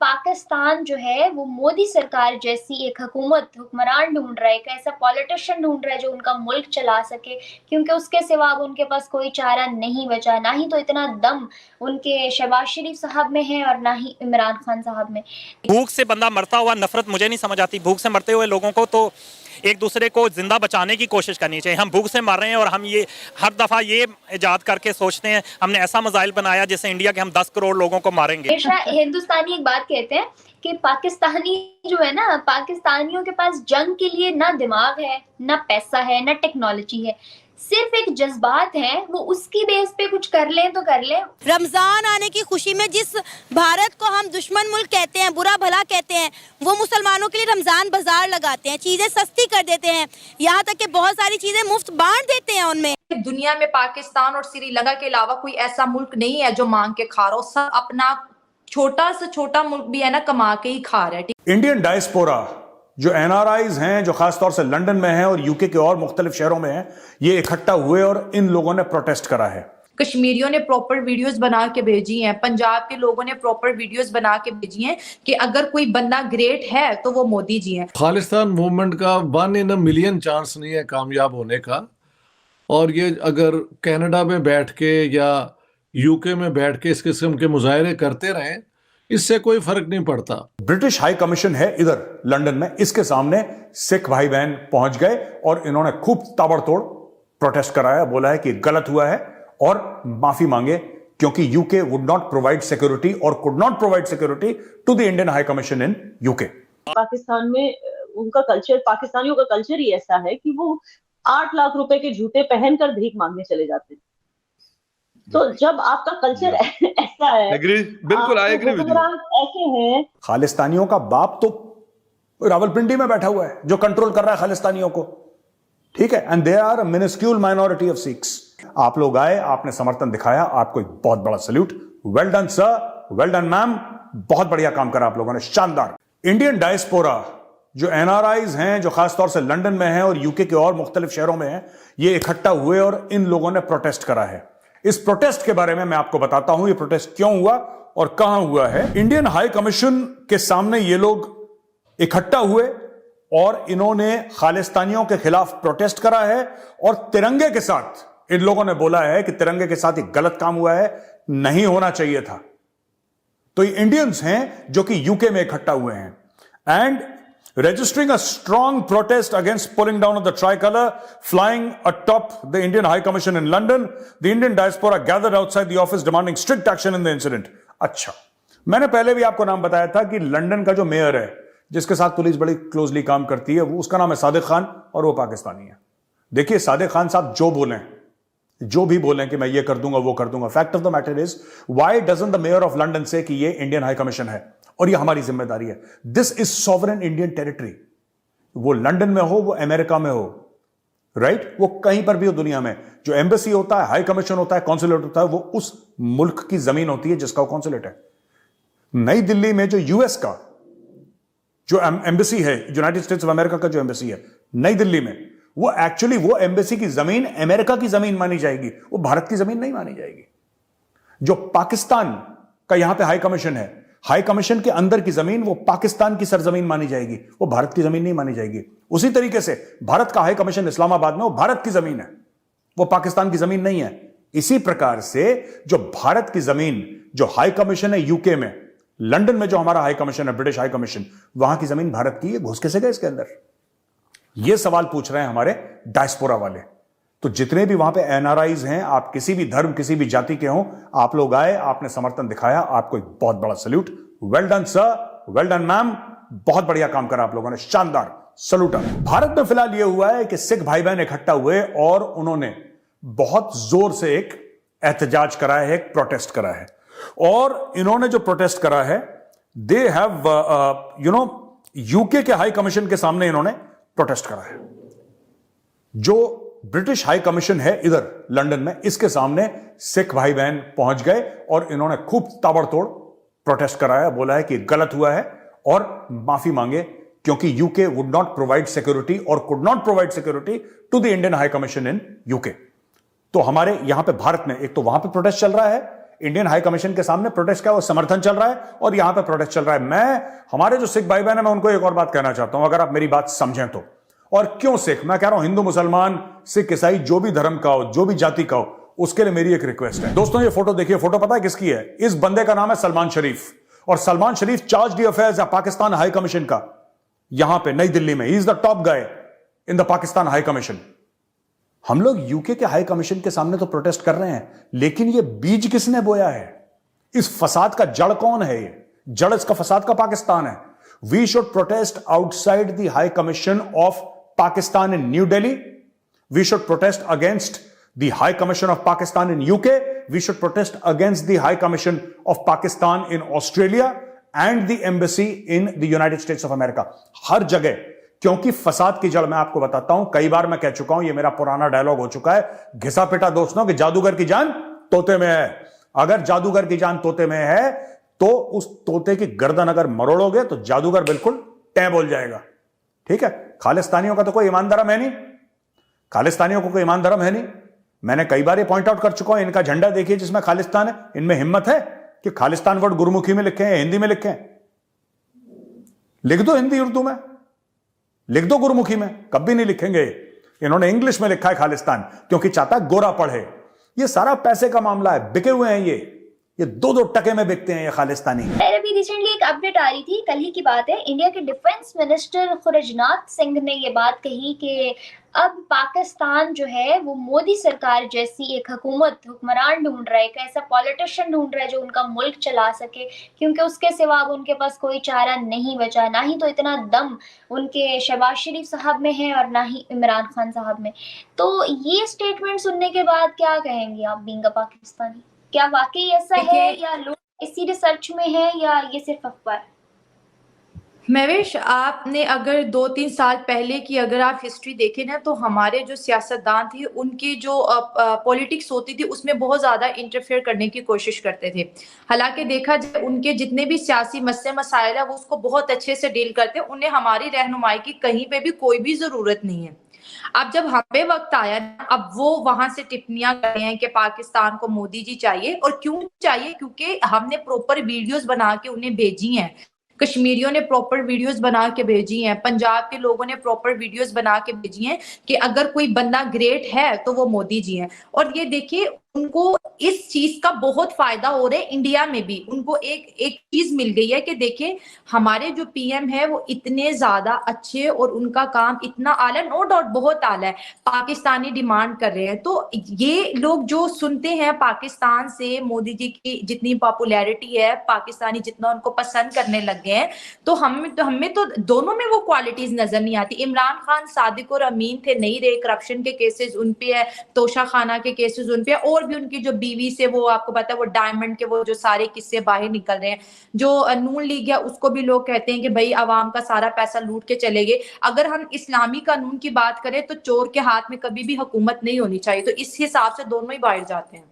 पाकिस्तान जो है वो मोदी सरकार जैसी एक हुक्मरान ढूंढ रहा है, एक ऐसा पॉलिटिशियन ढूंढ रहा है जो उनका मुल्क चला सके, क्योंकि उसके सिवा अब उनके पास कोई चारा नहीं बचा। ना ही तो इतना दम उनके शहबाज शरीफ साहब में है और ना ही इमरान खान साहब में। भूख से बंदा मरता हुआ, नफरत मुझे नहीं समझ आती। भूख से मरते हुए लोगों को तो एक दूसरे को जिंदा बचाने की कोशिश करनी चाहिए। हम भूख से मर रहे हैं और हम ये हर दफा ये इजाद करके सोचते हैं हमने ऐसा मिसाइल बनाया जिससे इंडिया के हम 10 करोड़ लोगों को मारेंगे। हमेशा हिंदुस्तानी एक बात कहते हैं कि पाकिस्तानी जो है ना, पाकिस्तानियों के पास जंग के लिए ना दिमाग है, ना पैसा है, ना टेक्नोलॉजी है, सिर्फ एक जज्बात है। वो उसकी बेस पे कुछ कर लें तो कर लें। रमजान आने की खुशी में जिस भारत को हम दुश्मन मुल्क कहते हैं, बुरा भला कहते हैं, वो मुसलमानों के लिए रमजान बाजार लगाते हैं, चीजें सस्ती कर देते हैं, यहाँ तक कि बहुत सारी चीजें मुफ्त बांट देते हैं उनमें। दुनिया में पाकिस्तान और श्रीलंका के अलावा कोई ऐसा मुल्क नहीं है जो मांग के खा रहा हो। सब अपना छोटा से छोटा मुल्क भी है ना कमा के ही खा रहा है। इंडियन डायस्पोरा जो एनआरआईज हैं, जो खासतौर से लंदन में हैं और यूके के और मुख्तलिफ शहरों में हैं, ये इकट्ठा हुए और इन लोगों ने प्रोटेस्ट करा है। कश्मीरियों ने प्रॉपर वीडियोस बना के भेजी हैं, पंजाब के लोगों ने प्रॉपर वीडियोस बना के भेजी हैं कि अगर कोई बंदा ग्रेट है तो वो मोदी जी हैं। खालिस्तान मूवमेंट का 1 in a million चांस नहीं है कामयाब होने का। और ये अगर कनाडा में बैठ के या यूके में बैठ के इस किस्म के मुजाहरे करते रहें, इससे कोई फर्क नहीं पड़ता। ब्रिटिश हाई कमीशन है इधर लंदन में, इसके सामने सिख भाई बहन पहुंच गए और इन्होंने खूब ताबड़तोड़ प्रोटेस्ट कराया, बोला है कि गलत हुआ है और माफी मांगे, क्योंकि UK would not provide security और could not provide security to the Indian high commission in UK. Pakistan में उनका कल्चर, पाकिस्तानियों का कल्चर ही ऐसा है कि वो 8 लाख रुपए के जूते पहनकर भीख मांगने चले जाते हैं। तो जब आपका कल्चर ऐसा है, बिल्कुल आई एग्री विद यू, ऐसे हैं। खालिस्तानियों का बाप तो रावलपिंडी में बैठा हुआ है जो कंट्रोल कर रहा है खालिस्तानियों को, ठीक है, and they are a miniscule minority of Sikhs. आप लोग आए, आपने समर्थन दिखाया, आपको एक बहुत बड़ा salute. Well done sir, well done ma'am, बहुत बढ़िया काम करा आप लोगों ने, शानदार। इंडियन डायस्पोरा जो एनआरआईज हैं, जो खासतौर से लंदन में हैं और यूके के और मुख्तलिफ शहरों में हैं, ये इकट्ठा हुए और इन लोगों ने प्रोटेस्ट करा है। इस प्रोटेस्ट के बारे में मैं आपको बताता हूं, ये प्रोटेस्ट क्यों हुआ और कहां हुआ है। इंडियन हाई कमीशन के सामने ये लोग इकट्ठा हुए और इन्होंने खालिस्तानियों के खिलाफ प्रोटेस्ट करा है और तिरंगे के साथ इन लोगों ने बोला है कि तिरंगे के साथ एक गलत काम हुआ है, नहीं होना चाहिए था। तो ये इंडियंस हैं जो कि यूके में इकट्ठा हुए हैं and registering a strong protest against pulling down of the tricolor flying atop the Indian High Commission in London. The Indian diaspora gathered outside the office demanding strict action in the incident. अच्छा, मैंने पहले भी आपको नाम बताया था कि London का जो मेयर है, जिसके साथ पुलिस बड़ी क्लोजली काम करती है, वो उसका नाम है सादिक खान और वो पाकिस्तानी है। देखिए सादिक खान साहब जो भी बोलें कि मैं ये कर दूंगा वो कर दूंगा, fact of the matter is why doesn't the mayor of London से कि ये इंडियन हाई कमीशन है और ये हमारी जिम्मेदारी है। This is sovereign Indian territory. वो लंदन में हो, वो अमेरिका में हो, राइट, वो कहीं पर भी हो दुनिया में, जो एम्बेसी होता है, हाई कमीशन होता है, कॉन्सुलेट होता है, वो उस मुल्क की जमीन होती है जिसका वो कॉन्सुलेट है। नई दिल्ली में जो यूएस का जो एम्बेसी है, यूनाइटेड स्टेट्स ऑफ अमेरिका का जो एम्बेसी है नई दिल्ली में, वो एक्चुअली वो एम्बेसी की जमीन अमेरिका की जमीन मानी जाएगी, वो भारत की जमीन नहीं मानी जाएगी। जो पाकिस्तान का यहां पे हाई कमीशन है, हाई कमीशन के अंदर की जमीन वो पाकिस्तान की सरजमीन मानी जाएगी, वो भारत की जमीन नहीं मानी जाएगी। उसी तरीके से भारत का हाई कमीशन इस्लामाबाद में, वो भारत की जमीन है, वो पाकिस्तान की जमीन नहीं है। इसी प्रकार से जो भारत की जमीन, जो हाई कमीशन है यूके में, लंदन में जो हमारा हाई कमीशन है, ब्रिटिश हाई कमीशन, वहां की जमीन भारत की है, घुस कैसे गए इसके अंदर? ये सवाल पूछ रहे हैं हमारे डायस्पोरा वाले। तो जितने भी वहां पे एनआरआईज हैं, आप किसी भी धर्म, किसी भी जाति के हों, आप लोग आए, आपने समर्थन दिखाया, आपको एक बहुत बड़ा salute. Well done sir, well done ma'am, बहुत बढ़िया काम करा आप लोगों ने, शानदार, सल्यूट। भारत में फिलहाल यह हुआ है कि सिख भाई बहन इकट्ठा हुए और उन्होंने बहुत जोर से एक एहतजाज करा है, एक प्रोटेस्ट करा है। और इन्होंने जो प्रोटेस्ट करा है, दे हैव यूके के हाई कमीशन के सामने इन्होंने प्रोटेस्ट करा है। जो ब्रिटिश हाई कमीशन है इधर लंदन में, इसके सामने सिख भाई बहन पहुंच गए और इन्होंने खूब ताबड़तोड़ प्रोटेस्ट कराया, बोला है कि गलत हुआ है और माफी मांगे, क्योंकि UK would not provide security और could not provide security to the Indian high commission in UK. तो हमारे यहां पे भारत में एक तो वहां पे प्रोटेस्ट चल रहा है, इंडियन हाई कमीशन के सामने प्रोटेस्ट का वो समर्थन चल रहा है और यहां पे प्रोटेस्ट चल रहा है। मैं हमारे जो सिख भाई बहन है, मैं उनको एक और बात कहना चाहता हूं, अगर आप मेरी बात समझें तो। और क्यों सिख, मैं कह रहा हूं हिंदू मुसलमान सिख ईसाई जो भी धर्म का हो, जो भी जाति का हो, उसके लिए मेरी एक रिक्वेस्ट है। दोस्तों ये फोटो देखिए, फोटो पता है किसकी है? इस बंदे का नाम है सलमान शरीफ, और सलमान शरीफ चार्ज दी अफेयर्स है पाकिस्तान हाई कमीशन का, यहां पे नई दिल्ली में। He is the top guy in the Pakistan high commission. हम लोग यूके के हाई कमीशन के सामने तो प्रोटेस्ट कर रहे हैं, लेकिन ये बीज किसने बोया है? इस फसाद का जड़ कौन है? ये जड़ इसका फसाद का पाकिस्तान है। We should protest outside the high commission of Pakistan in New Delhi. We should protest against the high commission of Pakistan in UK. We should protest against the high commission of Pakistan in Australia and the embassy in the United States of America. हर जगह, क्योंकि फसाद की जड़ मैं आपको बताता हूं, कई बार मैं कह चुका हूं, ये मेरा पुराना डायलॉग हो चुका है, घिसा पिटा दोस्तों, कि जादूगर की जान तोते में है। अगर जादूगर की जान तोते में है तो उस तोते की गर्दन अगर मरोड़ोगे तो जादूगर बिल्कुल टै बोल जाएगा। ठीक है? खालिस्तानियों का तो कोई ईमान धर्म है नहीं, खालिस्तानियों को कोई ईमान धर्म है नहीं। मैंने कई बार ये पॉइंट आउट कर चुका हूं, इनका झंडा देखिए जिसमें खालिस्तान है, इनमें हिम्मत है कि खालिस्तान वर्ड गुरमुखी में लिखे हैं, हिंदी में लिखे हैं? लिख दो हिंदी उर्दू में, लिख दो गुरमुखी में, कभी नहीं लिखेंगे। इन्होंने इंग्लिश में लिखा है खालिस्तान, क्योंकि चाहता है गोरा पढ़े। ये सारा पैसे का मामला है, बिके हुए हैं ये 2-2 टके में बिकते हैं ये खालिस्तानी। अभी रिसेंटली एक अपडेट आ रही थी, कल ही की बात है, इंडिया के डिफेंस मिनिस्टर खुरजनाथ सिंह ने ये बात कही कि अब पाकिस्तान जो है वो मोदी सरकार जैसी एक हुक्मरान ढूंढ रहा है, एक ऐसा पॉलिटिशियन ढूंढ रहा है जो उनका मुल्क चला सके, क्योंकि उसके सिवा अब उनके पास कोई चारा नहीं बचा। ना ही तो इतना दम उनके शहबाज शरीफ साहब में है और ना ही इमरान खान साहब में। तो ये स्टेटमेंट सुनने के बाद क्या कहेंगे आप, बीइंग अ पाकिस्तानी? क्या वाकई ऐसा है, या लोग इसी रिसर्च में है, या ये सिर्फ अफवाह है? महवेश, आपने अगर 2-3 साल पहले की अगर आप हिस्ट्री देखें ना, तो हमारे जो सियासतदान थे उनकी जो पॉलिटिक्स होती थी उसमें बहुत ज़्यादा इंटरफेयर करने की कोशिश करते थे। हालांकि देखा जाए उनके जितने भी सियासी मसले मसाइल है वो उसको बहुत अच्छे से डील करते, उन्हें हमारी रहनुमाई की कहीं पे भी कोई भी ज़रूरत नहीं है। अब जब हम पे वक्त आया, अब वो वहां से टिप्पणियां कर रहे हैं कि पाकिस्तान को मोदी जी चाहिए। और क्यों चाहिए? क्योंकि हमने प्रॉपर वीडियोस बना के उन्हें भेजी हैं, कश्मीरियों ने प्रॉपर वीडियोस बना के भेजी हैं, पंजाब के लोगों ने प्रॉपर वीडियोस बना के भेजी हैं कि अगर कोई बंदा ग्रेट है तो वो मोदी जी हैं। और ये देखिए उनको इस चीज का बहुत फायदा हो रहा है, इंडिया में भी उनको एक चीज मिल गई है कि देखिए हमारे जो पीएम है वो इतने ज्यादा अच्छे और उनका काम इतना आला, नो डाउट बहुत आला है, पाकिस्तानी डिमांड कर रहे हैं। तो ये लोग जो सुनते हैं पाकिस्तान से मोदी जी की जितनी पॉपुलैरिटी है, पाकिस्तानी जितना उनको पसंद करने लग गए हैं, तो हमें तो दोनों में वो क्वालिटीज नजर नहीं आती। इमरान खान सादिक और अमीन थे, नहीं रहे, करप्शन के केसेस उन पे है, तोशा खाना के केसेस उन पे है, और भी उनकी जो बीवी से वो आपको पता है वो डायमंड के वो जो सारे किस्से बाहर निकल रहे हैं। जो नून लीग है उसको भी लोग कहते हैं कि भाई अवाम का सारा पैसा लूट के चले गए। अगर हम इस्लामी कानून की बात करें तो चोर के हाथ में कभी भी हुकूमत नहीं होनी चाहिए। तो इस हिसाब से दोनों ही बाहर जाते हैं।